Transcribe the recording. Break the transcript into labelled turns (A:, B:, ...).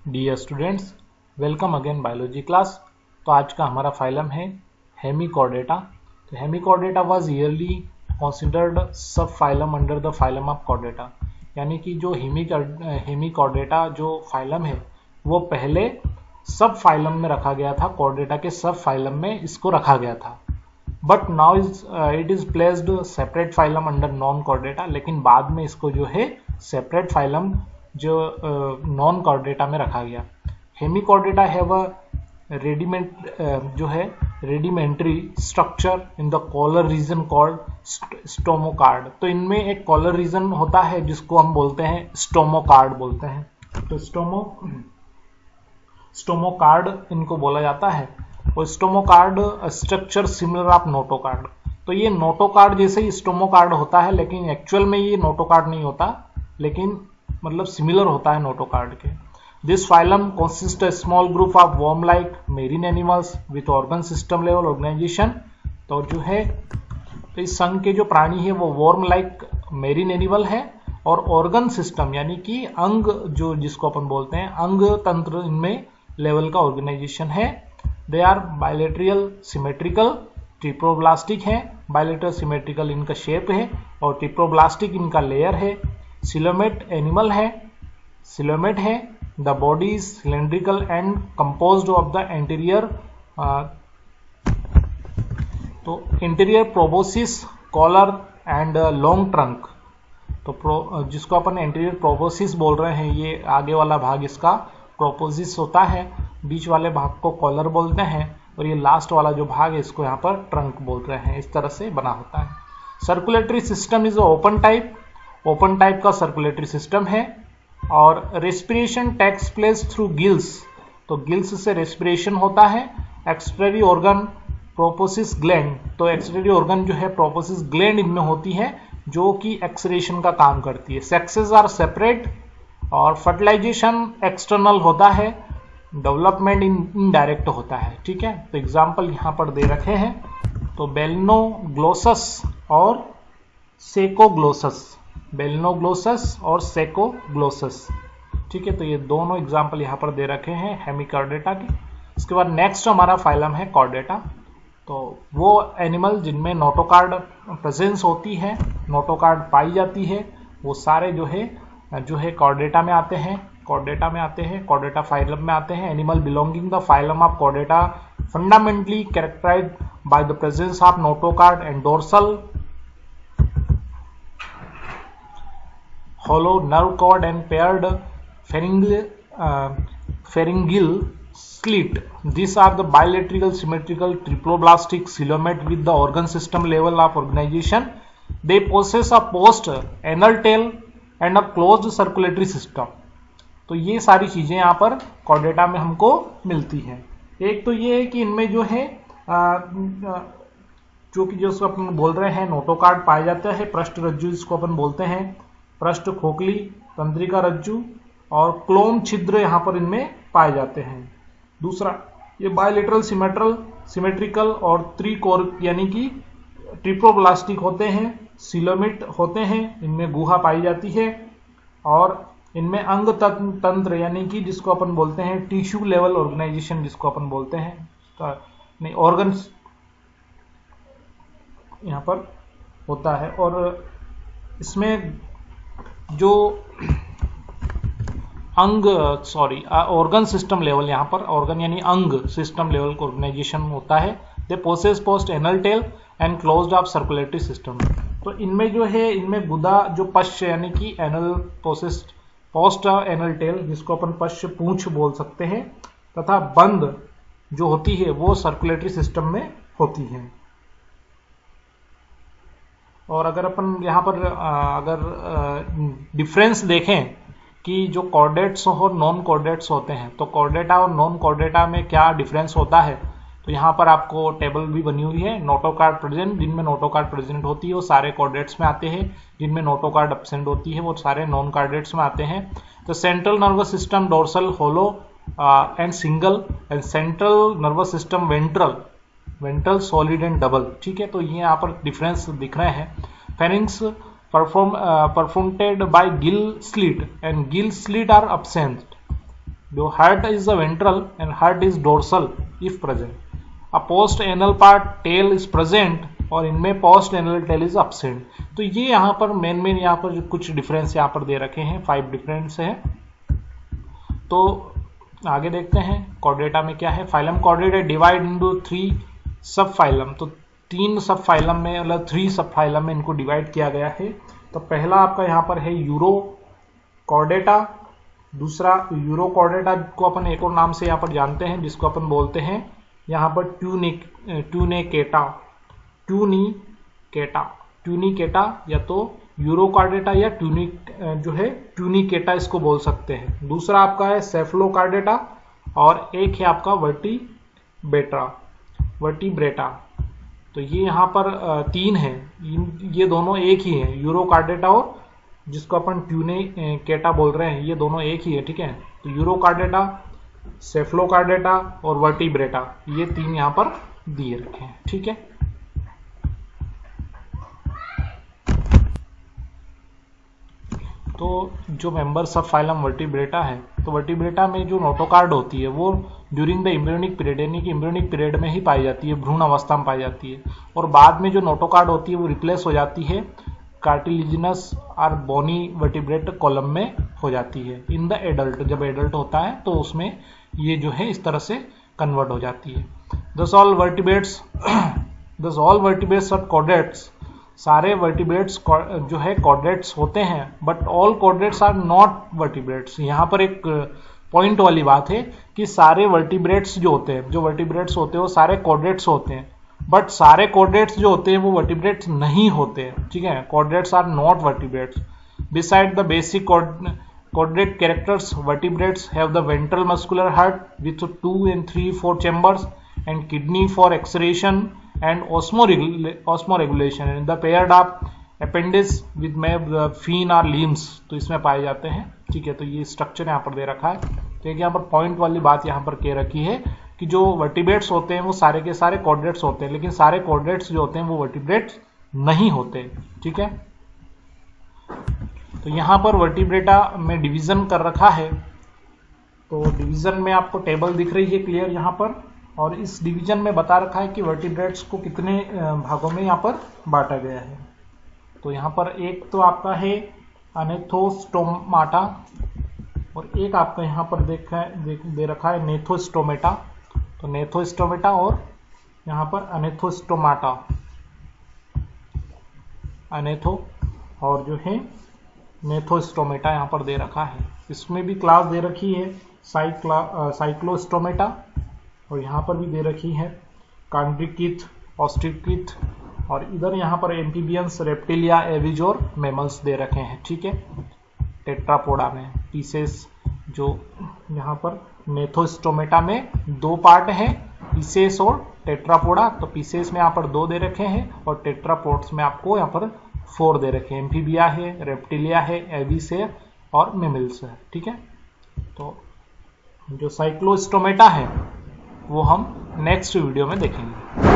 A: Dear students, welcome again biology class. तो आज का हमारा फाइलम है हेमिकॉर्डेटा। तो hemichordata was early considered sub phylum under the phylum of chordata, यानी कि जो हेमिकॉर्डेटा जो फाइलम है वो पहले सब फाइलम में रखा गया था, कॉर्डेटा के सब फाइलम में इसको रखा गया था। But now it is placed separate phylum under non Chordata, लेकिन बाद में इसको जो है सेपरेट फाइलम जो नॉन कॉर्डेटा में रखा गया। Hemichordata have a rudimentary structure in the collar region called stomochord. तो इनमें एक कॉलर रीजन होता है जिसको हम बोलते हैं स्टोमोकार्ड बोलते हैं। तो स्टोमोकार्ड इनको बोला जाता है। और स्टोमोकार्ड स्ट्रक्चर सिमिलर ऑफ नोटोकार्ड। तो ये नोटोकार्ड जैसे ही स्टोमोकार्ड होता है, लेकिन एक्चुअल में ये नोटोकार्ड नहीं होता, लेकिन मतलब सिमिलर होता है नोटोकार्ड के। This phylum consist a small group of worm like marine animals with organ system level organisation. तो जो है इस संघ के जो प्राणी है वो वर्म लाइक मेरीन एनिमल है और ऑर्गन सिस्टम यानी कि अंग जो जिसको अपन बोलते हैं अंग तंत्र इनमें लेवल का ऑर्गेनाइजेशन है। They are bilateral symmetrical, triploblastic है। बायलेटरल सिमेट्रिकल इनका शेप है और ट्रिप्रोब्लास्टिक इनका लेयर है। सिलोमेट एनिमल है, सिलोमेट है। The body is cylindrical and composed of the anterior तो interior proboscis, collar and long trunk. तो जिसको अपन इंटीरियर प्रोबोसिस बोल रहे हैं, ये आगे वाला भाग इसका प्रोपोसिस होता है, बीच वाले भाग को कॉलर बोलते हैं और ये लास्ट वाला जो भाग है इसको यहाँ पर ट्रंक बोल रहे हैं। इस तरह से बना होता है। Circulatory system is open type, open type का सर्कुलेटरी सिस्टम है। और respiration takes place through gills, तो गिल्स से रेस्पिरेशन होता है। एक्सक्रीटरी ऑर्गन प्रोपोसिस ग्लैंड, तो एक्सक्रीटरी ऑर्गन जो है प्रोपोसिस ग्लैंड इनमें होती है जो कि एक्सक्रीशन का काम करती है। सेक्सेस आर सेपरेट और फर्टिलाइजेशन एक्सटर्नल होता है, डेवलपमेंट इनडायरेक्ट होता है। ठीक है, तो एग्जाम्पल यहाँ पर दे रखे हैं। तो बेलनोग्लोसस और सेकोग्लोसस, बेलनोग्लोसस और सेकोग्लोसस। ठीक है, तो ये दोनों एग्जाम्पल यहाँ पर दे रखे हैं हेमिकॉर्डेटा के। इसके बाद नेक्स्ट हमारा फाइलम है कॉर्डेटा। तो वो एनिमल जिनमें नोटोकार्ड प्रेजेंस होती है, नोटोकार्ड पाई जाती है, वो सारे जो है कॉर्डेटा में आते हैं, कॉर्डेटा में आते हैं, कॉर्डेटा फाइलम में आते हैं। Animal belonging the phylum of chordata fundamentally characterised by the presence of notochord and dorsal hollow nerve cord and paired pharyngeal slit. These are the bilateral symmetrical triploblastic coelomate with the organ system level of organization. They possess a post anal tail and a closed circulatory system. तो ये सारी चीजें यहाँ पर Chordata में हमको मिलती हैं। एक तो ये है कि इनमें जो है जो कि जो अपन बोल रहे हैं नोटोकार्ड पाया जाता है, पृष्ठ रज्जु जिसको अपन बोलते हैं, पृष्ठ खोखली, तंत्रिका रज्जु और क्लोम छिद्र यहाँ पर इनमें पाए जाते हैं। दूसरा, ये बायलेटरल सिमेट्रिकल और त्रिकोर यानी कि ट्रिप्रोब्लास्टिक होते हैं, सिलोमेट होते हैं, इनमें गुहा पाई जाती है और इनमें अंग तंत्र यानी कि जिसको अपन बोलते हैं टिश्यू लेवल ऑर्गेनाइजेशन जिसको अपन बोलते हैं नहीं ऑर्गन्स यहाँ पर होता है। और इसमें जो ऑर्गन सिस्टम लेवल, यहाँ पर ऑर्गन यानी अंग सिस्टम लेवल का ऑर्गेनाइजेशन होता है। They possess post anal tail and closed of circulatory system. तो इनमें जो है इनमें गुदा जो पश्च यानी कि anal possess post anal tail जिसको अपन पश्च पूंछ बोल सकते हैं, तथा बंद जो होती है वो सर्कुलेटरी सिस्टम में होती है। और अगर अपन यहाँ पर अगर डिफरेंस देखें कि जो कॉर्डेट्स और नॉन कॉर्डेट्स होते हैं, तो कॉर्डेटा और नॉन कॉर्डेटा में क्या डिफरेंस होता है, तो यहाँ पर आपको टेबल भी बनी हुई है। नोटोकार्ड प्रेजेंट, जिनमें नोटोकार्ड प्रेजेंट होती है वो सारे कॉर्डेट्स में आते हैं, जिनमें नोटोकार्ड एब्सेंट होती है वो सारे नॉन कॉर्डेट्स में आते हैं। तो central nervous system dorsal hollow and single, and central nervous system ventral solid and double. ठीक है, तो ये यहाँ पर डिफरेंस दिख रहे हैं। Pharynx perforated by gill slit and gill slit are absent। जो heart is the ventral and heart is dorsal if present, a post anal part tail is present और इनमें post anal tail is absent. तो ये यहाँ पर main यहाँ पर जो कुछ डिफरेंस यहाँ पर दे रखे हैं, 5 डिफरेंस है। तो आगे देखते हैं कॉर्डेटा में क्या है। फाइलम कॉर्डेटा डिवाइड इनटू 3 सब फाइलम, तो 3 सब फाइलम में मतलब 3 सब फाइलम में इनको डिवाइड किया गया है। तो पहला आपका यहाँ पर है यूरो कॉर्डेटा, दूसरा यूरो कॉर्डेटा को अपन एक और नाम से यहाँ पर जानते हैं जिसको अपन बोलते हैं यहाँ पर ट्यूनिकेटा या तो यूरो कॉर्डेटा या ट्यूनिकेटा इसको बोल सकते हैं। दूसरा आपका है सेफलोकार्डेटा और एक है आपका वर्टिब्रेटा। तो ये यहाँ पर 3 है, ये दोनों एक ही है, यूरो कॉर्डेटा और जिसको अपन ट्यूनिकेटा बोल रहे हैं, ये दोनों एक ही है, ठीक है। तो यूरो कॉर्डेटा, सेफलोकार्डेटा और वर्टिब्रेटा, ये 3 यहाँ पर दिए रखे हैं, ठीक है। तो जो मेंबर सब फाइलम वर्टिब्रेटा है, तो वर्टिब्रेटा में जो नोटोकार्ड होती है वो ड्यूरिंग द एम्ब्रियोनिक पीरियड यानी कि एम्ब्रियोनिक पीरियड में ही पाई जाती है, भ्रूण अवस्था में पाई जाती है, और बाद में जो नोटोकार्ड होती है वो रिप्लेस हो जाती है कार्टिलिजिनस और बोनी वर्टिब्रेट कॉलम में हो जाती है इन द एडल्ट। जब एडल्ट होता है तो उसमें ये जो है इस तरह से कन्वर्ट हो जाती है। Thus all vertebrates are chordates, सारे वर्टिब्रेट्स जो है कॉर्डेट्स होते हैं, but all chordates are not vertebrates. यहाँ पर एक पॉइंट वाली बात है कि सारे वर्टिब्रेट्स जो होते हैं, वो सारे कॉर्डेट्स होते हैं, बट सारे कॉर्डेट्स जो होते हैं वो वर्टिब्रेट्स नहीं होते हैं, ठीक है। Chordates are not vertebrates. Besides the basic chordate characters, vertebrates have the ventral muscular heart with 2 and 3, 4 chambers and kidney for excretion and osmoregulation and the paired up appendix with fin or limbs, तो इसमें पाए जाते हैं, ठीक है। तो ये structure यहाँ पर दे रखा है। तो यहाँ पर पॉइंट वाली बात यहाँ पर कह रखी है कि जो वर्टिब्रेट्स होते हैं वो सारे के सारे कॉर्डेट्स होते हैं, लेकिन सारे कॉर्डेट्स जो होते हैं वो वर्टिब्रेट्स नहीं होते, ठीक है। तो यहाँ पर वर्टिब्रेटा में डिवीजन कर रखा है, तो डिवीजन में आपको टेबल दिख रही है क्लियर यहाँ पर, और इस डिवीजन में बता रखा है कि वर्टिब्रेट्स को कितने भागों में यहाँ पर बांटा गया है। तो यहाँ पर एक तो आपका है अनेथोस्टोमाटा और एक आपका यहाँ पर दे रखा है नेथोस्टोमेटा। तो नेथोस्टोमेटा और यहाँ पर अनेथोस्टोमाटा, अनेथो और जो है नेथोस्टोमेटा यहाँ पर दे रखा है। इसमें भी क्लास दे रखी है साइक्लोस्टोमेटा, और यहाँ पर भी दे रखी है कॉन्ड्रिकिथ, ऑस्ट्रिकिथ, और इधर यहाँ पर एम्फीबियंस, रेप्टिलिया, एविज और मैमल्स दे रखे हैं, ठीक है। टेट्रापोडा में पीसेस, जो यहाँ पर नेथोस्टोमेटा में 2 पार्ट है, पीसेस और टेट्रापोडा। तो पीसेस में यहाँ पर 2 दे रखे हैं और टेट्रापोड्स में आपको यहाँ पर 4 दे रखे हैं। एम्फीबिया है, रेप्टिलिया है, एविस है और मैमल्स है, ठीक है। तो जो साइक्लोस्टोमेटा है वो हम नेक्स्ट वीडियो में देखेंगे।